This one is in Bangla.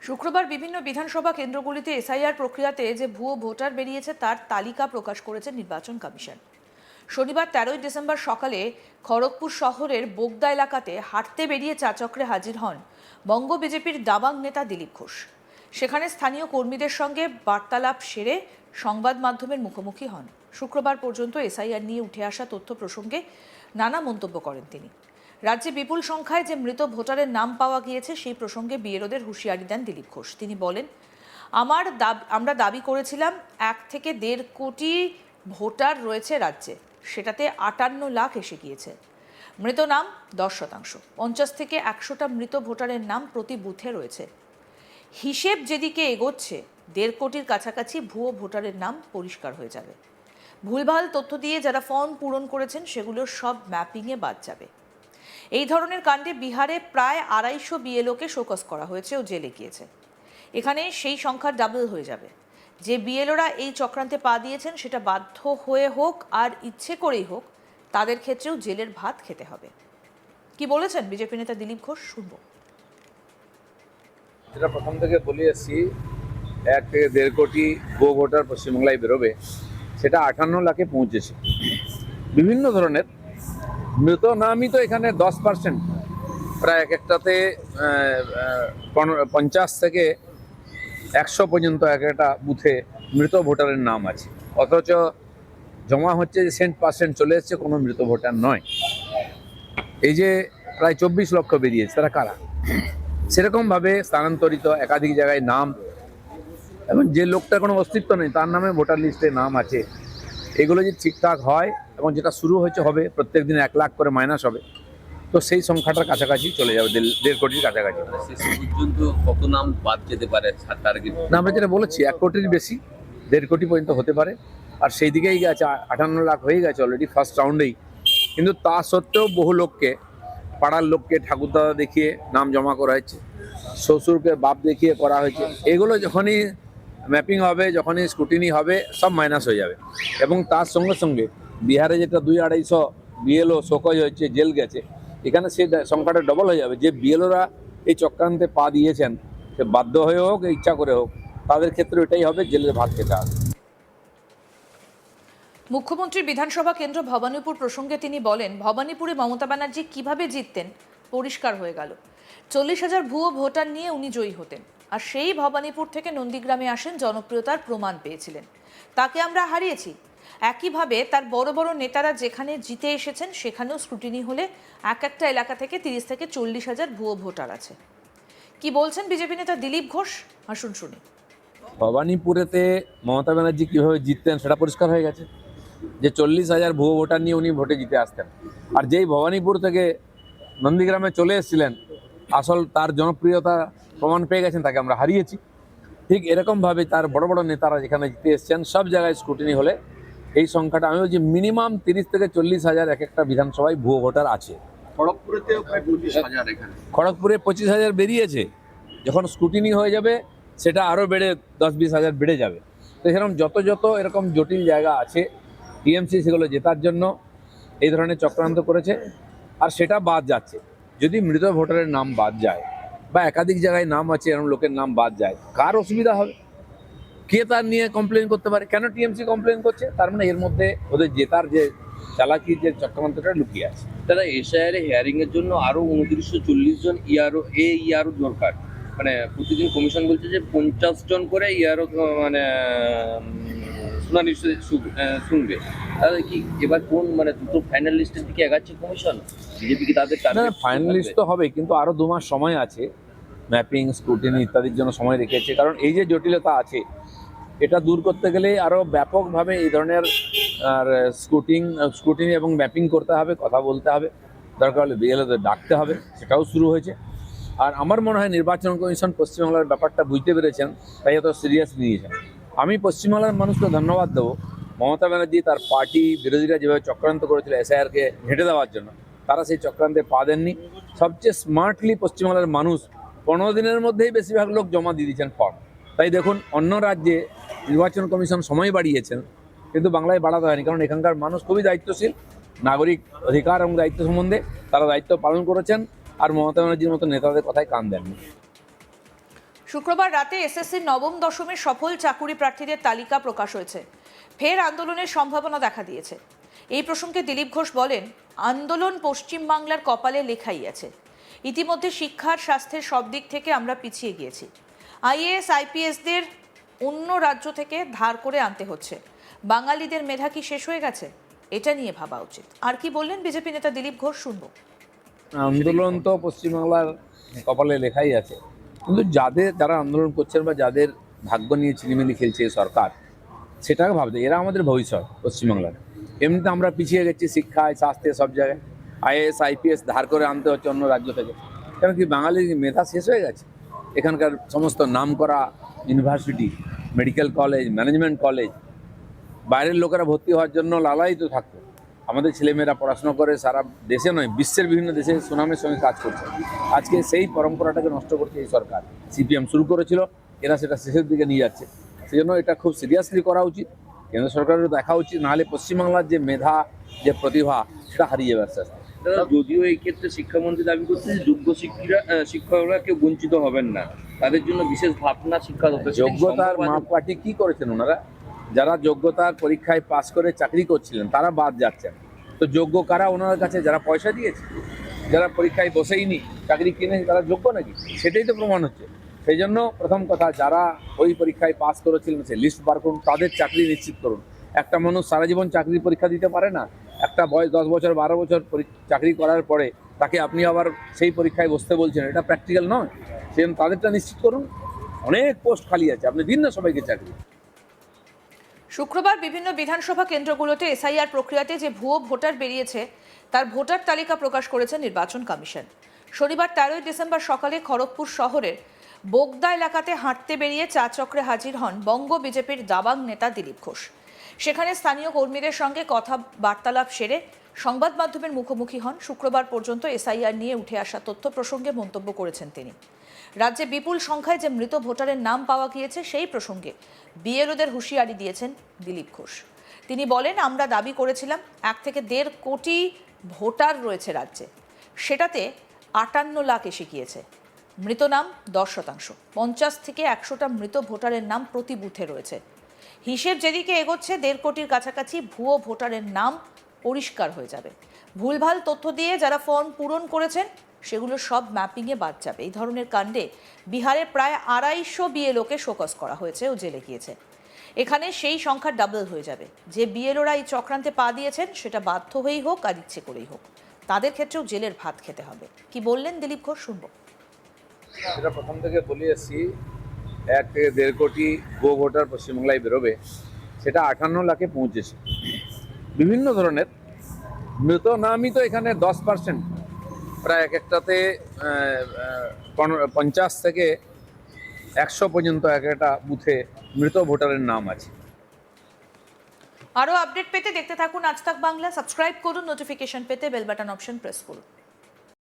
শুক্রবার বিভিন্ন বিধানসভা কেন্দ্রগুলিতে এসআইআর প্রক্রিয়াতে যে ভুয়ো ভোটার বেরিয়েছে তার তালিকা প্রকাশ করেছে নির্বাচন কমিশন। শনিবার 13ই ডিসেম্বর সকালে খড়গপুর শহরের বোগদা এলাকাতে হাঁটতে বেরিয়ে চাচক্রে হাজির হন বঙ্গ বিজেপির দাবাং নেতা দিলীপ ঘোষ। সেখানে স্থানীয় কর্মীদের সঙ্গে বার্তালাপ সেরে সংবাদ মাধ্যমের মুখোমুখি হন। শুক্রবার পর্যন্ত এসআইআর নিয়ে উঠে আসা তথ্য প্রসঙ্গে নানা মন্তব্য করেন তিনি। রাজ্যে বিপুল সংখ্যায় যে মৃত ভোটারের নাম পাওয়া গিয়েছে সেই প্রসঙ্গে বিএলওদের হুঁশিয়ারি দেন দিলীপ ঘোষ। তিনি বলেন, আমরা দাবি করেছিলাম 1 থেকে 1.5 কোটি ভোটার রয়েছে রাজ্যে, সেটাতে 58 লাখ এসে গিয়েছে। মৃত নাম 10%, 50 থেকে 100টা মৃত ভোটারের নাম প্রতি বুথে রয়েছে। হিসেব যেদিকে এগোচ্ছে 1.5 কোটির কাছাকাছি ভুয়ো ভোটারের নাম পরিষ্কার হয়ে যাবে। ভুলভাল তথ্য দিয়ে যারা ফর্ম পূরণ করেছেন সেগুলোর সব ম্যাপিংয়ে বাদ যাবে। এই ধরনের কাণ্ডে বিহারে প্রায় 250 বিএলওকে শোকজ করা হয়েছে ও জেলে গিয়েছে। এখানে সেই সংখ্যা ডাবল হয়ে যাবে। যে বিএলওরা এই চক্রান্তে পা দিয়েছেন সেটা বাধ্য হয়ে হোক আর ইচ্ছে করেই হোক, তাদের ক্ষেত্রেও জেলের ভাত খেতে হবে। কি বলেছেন বিজেপি নেতা দিলীপ ঘোষ, শুনবো। যেটা প্রথম থেকে বলে এসেছি, 1 থেকে 1.5 কোটি ভুয়ো ভোটার পশ্চিমবাংলায় বেরোবে, সেটা 58 লাখে পৌঁছেছে। বিভিন্ন ধরনের মৃত নামই তো এখানে 10%, প্রায় এক একটাতে 50 থেকে 100 পর্যন্ত এক একটা বুথে মৃত ভোটারের নাম আছে, অথচ জমা হচ্ছে যে 100% চলে এসছে, কোনো মৃত ভোটার নয়। এই যে প্রায় 24 লক্ষ বেরিয়েছে, তারা কারা? সেরকমভাবে স্থানান্তরিত একাধিক জায়গায় নাম, এবং যে লোকটার কোনো অস্তিত্ব নেই তার নামে ভোটার লিস্টে নাম আছে। এগুলো যদি ঠিকঠাক হয়, এবং যেটা শুরু হয়েছে হবে, প্রত্যেক দিন 1 লাখ করে মাইনাস হবে, তো সেই সংখ্যাটার কাছাকাছি চলে যাবে, 1.5 কোটির কাছাকাছি। শেষ পর্যন্ত কত নাম বাদ যেতে পারে টার্গেট? না, আমরা যেটা বলেছি 1 কোটির বেশি, 1.5 কোটি পর্যন্ত হতে পারে, আর সেই দিকেই গেছে। 58 লাখ হয়ে গেছে অলরেডি ফার্স্ট রাউন্ডেই। কিন্তু তা সত্ত্বেও বহু লোককে, পাড়ার লোককে ঠাকুরদাদা দেখিয়ে নাম জমা করা হয়েছে, শ্বশুরকে বাপ দেখিয়ে করা হয়েছে। এগুলো যখনই ম্যাপিং হবে, যখনই স্ক্রুটিনি হবে, সব মাইনাস হয়ে যাবে। এবং তার সঙ্গে সঙ্গে বিহারে যেটা 200-250 বিএলও শোকজ হয়েছে, জেল গেছে, এখানে সেই সংখ্যাটা ডবল হয়ে যাবে। যে বিএলওরা এই চক্রান্তে পা দিয়েছেন, সে বাধ্য হয়ে হোক, ইচ্ছা করে হোক, তাদের ক্ষেত্রে এটাই হবে, জেলের ভাত খেতে হবে। মুখ্যমন্ত্রীর বিধানসভা কেন্দ্র ভবানীপুর প্রসঙ্গে তিনি বলেন, ভবানীপুরে মমতা ব্যানার্জি কিভাবে জিততেন পরিষ্কার হয়ে গেল। 40,000 ভুয়ো ভোটার নিয়ে উনি জয়ী হতেন, আর সেই ভবানীপুর থেকে নন্দীগ্রামে আসেন, জনপ্রিয়তার প্রমাণ পেয়েছিলেন। তাকে আমরা হারিয়েছি। একইভাবে তার বড় বড় নেতারা যেখানে জিতে এসেছেন সেখানেও স্ক্রুটিনি হলে একটা এলাকা থেকে 30 থেকে 40,000 ভুয়ো ভোটার আছে। কি বলছেন বিজেপি নেতা দিলীপ ঘোষ, আসুন শুনি। ভবানীপুরেতে মমতা ব্যানার্জি কীভাবে জিততেন সেটা পরিষ্কার হয়ে গেছে, যে 40,000 ভুয়ো ভোটার নিয়ে উনি ভোটে জিতে আসতেন। আর যেই ভবানীপুর থেকে নন্দীগ্রামে চলে এসেছিলেন, আসল তার জনপ্রিয়তা প্রমাণ পেয়ে গেছেন, তাকে আমরা হারিয়েছি। ঠিক এরকমভাবে তার বড় বড় নেতারা যেখানে জিতে এসছেন, সব জায়গায় স্ক্রুটিনি হলে এই সংখ্যাটা, আমি বলছি মিনিমাম 30 থেকে 40,000 এক একটা বিধানসভায় ভুয়ো ভোটার আছে। খড়গপুরেতেও প্রায় 25,000 এখানে। খড়গপুরে 25,000 বেরিয়েছে, যখন স্ক্রুটিনি হয়ে যাবে সেটা আরও বেড়ে 10-20,000 বেড়ে যাবে। তো এরকম যত এরকম জটিল জায়গা আছে, টিএমসি সেগুলো জেতার জন্য এই ধরনের চক্রান্ত করেছে, আর সেটা বাদ যাচ্ছে। যদি মৃত ভোটারের নাম বাদ যায়, বা একাধিক জায়গায় নাম আছে এরকম লোকের নাম বাদ যায়, কার অসুবিধা হবে? কে তার নিয়ে কমপ্লেন করতে পারে? কেন টিএমসি কমপ্লেন করছে? তার মানে এর মধ্যে ওদের জেতার যে চালাকির যে চক্রান্তটা লুকিয়ে আছে। তারা এসআইআর হিয়ারিং এর জন্য আরো 2940 জন ইআরও দরকার। মানে প্রতিদিন কমিশন বলছে যে 50 জন করে ইআরও মানে শুনানি শুনবে। তাহলে কি এবার কোন মানে দুটো ফাইনাল লিস্টের দিকে এগাচ্ছে কমিশন? বিজেপি কি তাদের না, ফাইনালিস্ট তো হবে, কিন্তু আরো 2 মাস সময় আছে। ম্যাপিং, স্ক্রুটিনি ইত্যাদির জন্য সময় রেখেছে, কারণ এই যে জটিলতা আছে এটা দূর করতে গেলে আরো ব্যাপকভাবে এই ধরনের স্ক্রুটিনি এবং ম্যাপিং করতে হবে, কথা বলতে হবে, দরকার হলে বিএলওদের ডাকতে হবে, সেটাও শুরু হয়েছে। আর আমার মনে হয় নির্বাচন কমিশন পশ্চিমবাংলার ব্যাপারটা বুঝতে পেরেছেন, তাই এত সিরিয়াস নিয়েছেন। আমি পশ্চিমবাংলার মানুষকে ধন্যবাদ দেবো। মমতা ব্যানার্জি তার পার্টি বিরোধীরা যেভাবে চক্রান্ত করেছিল এসআইআরকে ঘেঁটে দেওয়ার জন্য, তারা সেই চক্রান্তে পা দেননি। সবচেয়ে স্মার্টলি পশ্চিমবাংলার মানুষ 15 দিনের মধ্যেই বেশিরভাগ লোক জমা দিয়ে দিয়েছেন ফর্ম। তাই দেখুন, অন্য রাজ্যে নির্বাচন কমিশন সময় বাড়িয়েছেন, কিন্তু বাংলায় বাড়াতে হয়নি, কারণ এখানকার মানুষ খুবই দায়িত্বশীল। নাগরিক অধিকার এবং দায়িত্ব সম্বন্ধে তারা দায়িত্ব পালন করেছেন, আর মমতা ব্যানার্জির মতো নেতাদের কথায় কান দেননি। শুক্রবার রাতে এসএসসির নবম দশমের সফল চাকুরি প্রার্থীদের তালিকা প্রকাশ হয়েছে। ফের আন্দোলনের সম্ভাবনা দেখা দিয়েছে। এই প্রসঙ্গে দিলীপ ঘোষ বলেন, আন্দোলন পশ্চিমবাংলার কপালে লেখাই আছে। ইতিমধ্যে শিক্ষার স্বাস্থ্যের সব দিক থেকে আমরা পিছিয়ে গিয়েছি। আইএএস আইপিএসদের অন্য রাজ্য থেকে ধার করে আনতে হচ্ছে। বাঙালিদের মেধা কি শেষ হয়ে গেছে? এটা নিয়ে ভাবা উচিত। আর কি বললেন বিজেপি নেতা দিলীপ ঘোষ, শুনবো। আন্দোলন তো পশ্চিমবাংলার কপালে লেখাই আছে, কিন্তু যারা আন্দোলন করছেন বা যাদের ভাগ্য নিয়ে চিনিমিনি খেলছে এই সরকার, সেটাকে ভাবতে, এরা আমাদের ভবিষ্যৎ পশ্চিমবাংলার। এমনিতে আমরা পিছিয়ে গেছি শিক্ষায়, স্বাস্থ্যে, সব জায়গায়। আইএএস আইপিএস ধার করে আনতে হচ্ছে অন্য রাজ্য থেকে। কারণ কি বাঙালির মেধা শেষ হয়ে গেছে? এখানকার সমস্ত নামকরা university, medical college, management college, বাইরের লোকেরা ভর্তি হওয়ার জন্য লালায়িত থাকতো। আমাদের ছেলেমেয়েরা পড়াশোনা করে সারা দেশে নয়, বিশ্বের বিভিন্ন দেশে সুনামের সঙ্গে কাজ করছে। আজকে সেই পরম্পরাটাকে নষ্ট করছে এই সরকার। সিপিএম শুরু করেছিল, এরা সেটা শেষের দিকে নিয়ে যাচ্ছে। সেই জন্য এটা খুব সিরিয়াসলি করা উচিত। কেন্দ্র সরকারেরও দেখা উচিত, নাহলে পশ্চিমবাংলার যে মেধা, যে প্রতিভা, সেটা হারিয়ে যাবে আস্তে আস্তে। দাদা, যদিও এই ক্ষেত্রে শিক্ষামন্ত্রী দাবি করছে যে যোগ্য শিক্ষকরা কেউ বঞ্চিত হবেন না, তাদের জন্য বিশেষ ভাবনা শিক্ষা দপ্তর। যোগ্যতার মাপকাঠি কি করেছেন ওনারা? যারা যোগ্যতার পরীক্ষায় পাস করে চাকরি করছিলেন তারা বাদ যাচ্ছেন। তো যোগ্য কারা ওনার কাছে? যারা পয়সা দিয়েছে, যারা পরীক্ষায় বসেইনি, চাকরি কিনেছে, তারা যোগ্য নাকি? সেটাই তো প্রমাণ হচ্ছে। সেই জন্য প্রথম কথা, যারা ওই পরীক্ষায় পাস করেছিলেন সে লিস্ট বার করুন, তাদের চাকরি নিশ্চিত করুন। একটা মানুষ সারা জীবন চাকরির পরীক্ষা দিতে পারে না। একটা বয়স 10 বছর 12 বছর চাকরি করার পরে তাকে আপনি আবার সেই পরীক্ষায় বসতে বলছেন, এটা প্র্যাকটিক্যাল নয়। সেজন্য তাদেরটা নিশ্চিত করুন। অনেক পোস্ট খালি আছে, আপনি দিন না সবাইকে চাকরি। শুক্রবার বিভিন্ন বিধানসভা কেন্দ্রগুলোতে এসআইআর প্রক্রিয়াতে যে ভুয়ো ভোটার বেরিয়েছে তার ভোটার তালিকা প্রকাশ করেছে নির্বাচন কমিশন। শনিবার 13 ডিসেম্বর সকালে খড়গপুর শহরের বোগদা এলাকাতে হাঁটতে বেরিয়ে চা চক্রে হাজির হন বঙ্গ বিজেপির দাবাং নেতা দিলীপ ঘোষ। সেখানে স্থানীয় কর্মীদের সঙ্গে কথা বার্তালাপ সেরে সংবাদ মাধ্যমের মুখোমুখি হন। শুক্রবার পর্যন্ত এসআইআর নিয়ে উঠে আসা তথ্য প্রসঙ্গে মন্তব্য করেছেন তিনি। রাজ্যে বিপুল সংখ্যায় যে মৃত ভোটারের নাম পাওয়া গিয়েছে সেই প্রসঙ্গে বিএলওদের হুঁশিয়ারি দিয়েছেন দিলীপ ঘোষ। তিনি বলেন, আমরা দাবি করেছিলাম 1 থেকে 1.5 কোটি ভোটার রয়েছে রাজ্যে, সেটাতে 58 লাখ এসে গিয়েছে। মৃত নাম 10%, 50 থেকে 100টা মৃত ভোটারের নাম প্রতি বুথে রয়েছে। হিসেব যেদিকে এগোচ্ছে 1.5 কোটির কাছাকাছি ভুয়ো ভোটারের নাম পরিষ্কার হয়ে যাবে। ভুলভাল তথ্য দিয়ে যারা ফর্ম পূরণ করেছেন সেগুলো সব ম্যাপিংয়ে বাদ যাবে। এই ধরনের কাণ্ডে বিহারে প্রায় 250 বিএলওকে শোকজ করা হয়েছে ও জেলে গিয়েছে। এখানে সেই সংখ্যা ডাবল হয়ে যাবে। যে বিএলওরা এই চক্রান্তে পা দিয়েছেন, সেটা বাধ্য হয়েই হোক আর ইচ্ছে করেই হোক, তাদের ক্ষেত্রেও জেলের ভাত খেতে হবে। কি বললেন দিলীপ ঘোষ, শুনবো। সেটা প্রথম থেকে বলে এসেছি, 1 থেকে 1.5 কোটি ভুয়ো ভোটার পশ্চিমবাংলায় বেরোবে, সেটা 58 লাখে পৌঁছেছে। বিভিন্ন ধরনের মৃত নামই তো এখানে 10%, প্রায় এক একটাতে 50 থেকে 100 পর্যন্ত এক একটা বুথে মৃত ভোটারের নাম আছে। আরও আপডেট পেতে দেখতে থাকুন আজ তাক বাংলা। সাবস্ক্রাইব করুন, নোটিফিকেশন পেতে বেল বাটন অপশন প্রেস করুন।